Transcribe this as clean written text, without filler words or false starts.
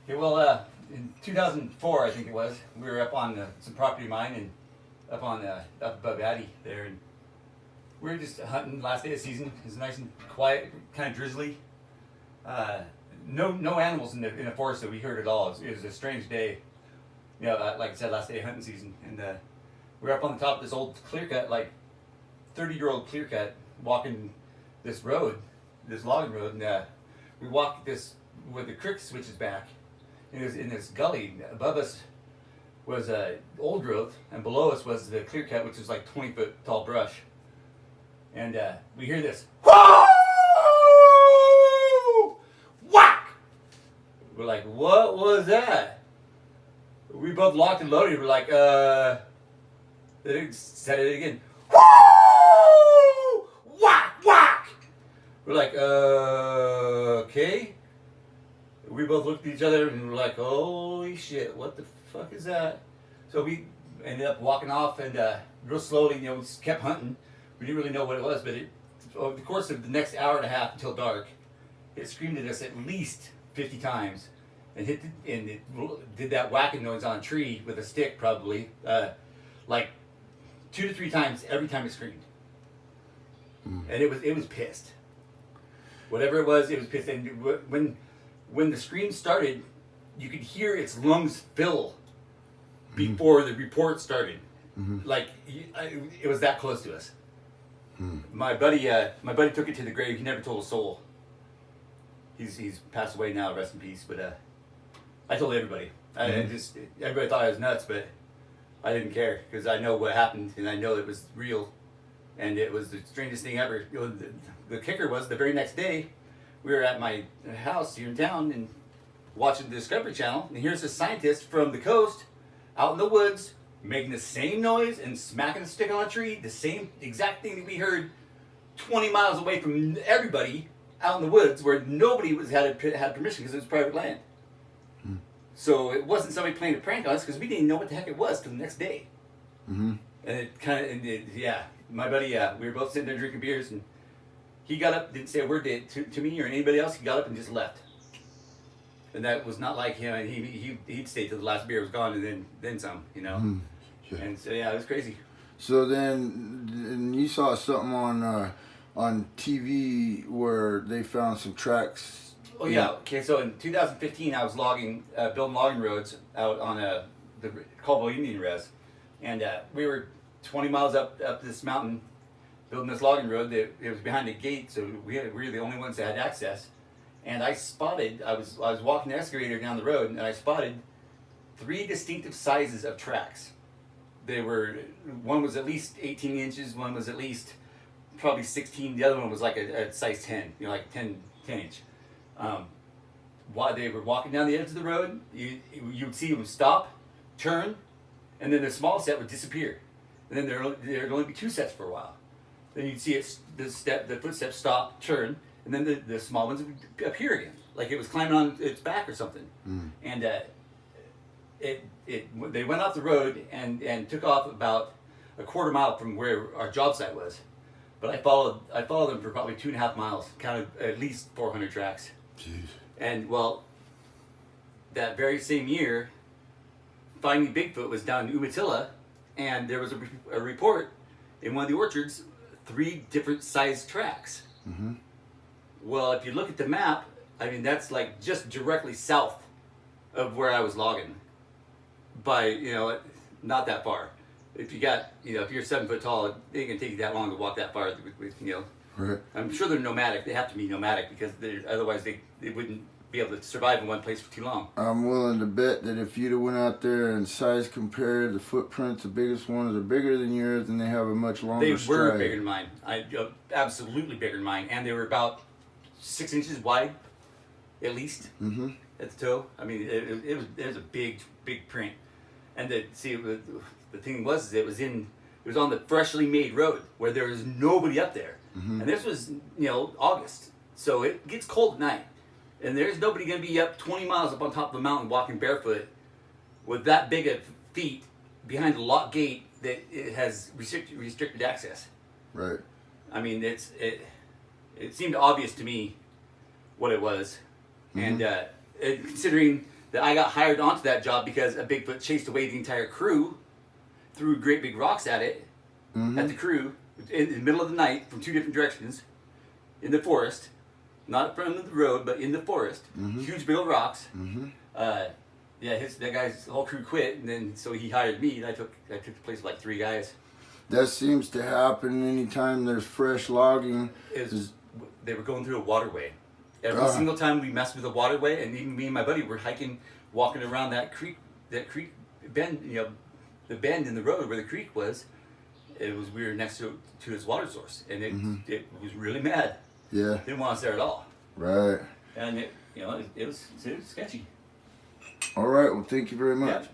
Okay, well, in 2004, I think it was, we were up on some property of mine and up above Addy there, and we were just hunting last day of season. It was nice and quiet, kind of drizzly. No animals in the forest that we heard at all. It was a strange day. You know, like I said, last day of hunting season, and we were up on the top of this old clear cut, like 30-year-old clear cut, walking this road, this logging road, and we walked this with the creek switches back. And it was in this gully. Above us was old growth, and below us was the clear cut, which was like 20-foot tall brush. And we hear this, whoa! Whack! We're like, what was that? We both locked and loaded. We're like, they said it again. Whoa! Whack! Whack! We're like, okay. We both looked at each other and were like, holy shit, what the fuck is that? So we ended up walking off and real slowly, we just kept hunting. We didn't really know what it was, but over the course of the next hour and a half until dark, it screamed at us at least 50 times and it did that whacking noise on a tree with a stick probably, like 2 to 3 times every time it screamed. And it was pissed. Whatever it was pissed. And when the scream started, you could hear its lungs fill before the report started. Like it was that close to us. My buddy took it to the grave. He never told a soul. He's passed away now, rest in peace. But I told everybody. Everybody thought I was nuts, but I didn't care because I know what happened and I know it was real, and it was the strangest thing ever. The kicker was the very next day, we were at my house here in town and watching the Discovery Channel, and here's a scientist from the coast out in the woods making the same noise and smacking a stick on a tree, the same exact thing that we heard 20 miles away from everybody out in the woods where nobody had permission because it was private land. So it wasn't somebody playing a prank on us because we didn't know what the heck it was till the next day. And it kind of, my buddy, we were both sitting there drinking beers, and he got up, didn't say a word to me or anybody else. He got up and just left. And that was not like him. He'd stay till the last beer was gone and then some, Yeah. And so, it was crazy. So then you saw something on TV where they found some tracks. Oh, yeah. Okay, so in 2015, I was building logging roads out on the Caldwell Indian Res. And we were 20 miles up this mountain building this logging road. It was behind a gate, so we were the only ones that had access. And I was walking the excavator down the road, and I spotted 3 distinctive sizes of tracks. One was at least 18 inches, one was at least probably 16, the other one was like a size 10, like 10 inch. While they were walking down the edge of the road, you would see them stop, turn, and then the small set would disappear. And then there'd only be 2 sets for a while. Then you'd see the footsteps stop, turn, and then the small ones would appear again, like it was climbing on its back or something. And they went off the road and took off about a quarter mile from where our job site was. But I followed them for probably 2.5 miles, counted at least 400 tracks. Jeez. And well, that very same year, Finding Bigfoot was down in Umatilla, and there was a report in one of the orchards, 3 different sized tracks. Well, if you look at the map, I mean, that's like just directly south of where I was logging. By, not that far. If you're 7 foot tall, it ain't gonna take you that long to walk that far. Right. I'm sure they're nomadic. They have to be nomadic because otherwise they wouldn't be able to survive in one place for too long. I'm willing to bet that if you'd have went out there and size compared the footprints, the biggest ones are bigger than yours, and they have a much longer They were stride. bigger than mine. Absolutely bigger than mine, and they were about 6 inches wide, at least at the toe. I mean, it was a big print, and the thing was it was on the freshly made road where there was nobody up there, and this was August, so it gets cold at night, and there's nobody going to be up 20 miles up on top of the mountain walking barefoot with that big of feet behind a locked gate that it has restricted access. Right. I mean, it seemed obvious to me what it was, and considering that I got hired onto that job because a Bigfoot chased away the entire crew, threw great big rocks at it, at the crew, in the middle of the night from 2 different directions, in the forest, not in front of the road, but in the forest. Huge big old rocks. Yeah, that guy's whole crew quit, and then so he hired me, and I took the place of like 3 guys. That seems to happen anytime there's fresh logging. They were going through a waterway. Every single time we messed with a waterway, and even me and my buddy were walking around that creek bend, the bend in the road where the creek was. We were next to its water source, and it was really mad. Yeah. Didn't want us there at all. Right. And it was sketchy. All right. Well, thank you very much. Yeah.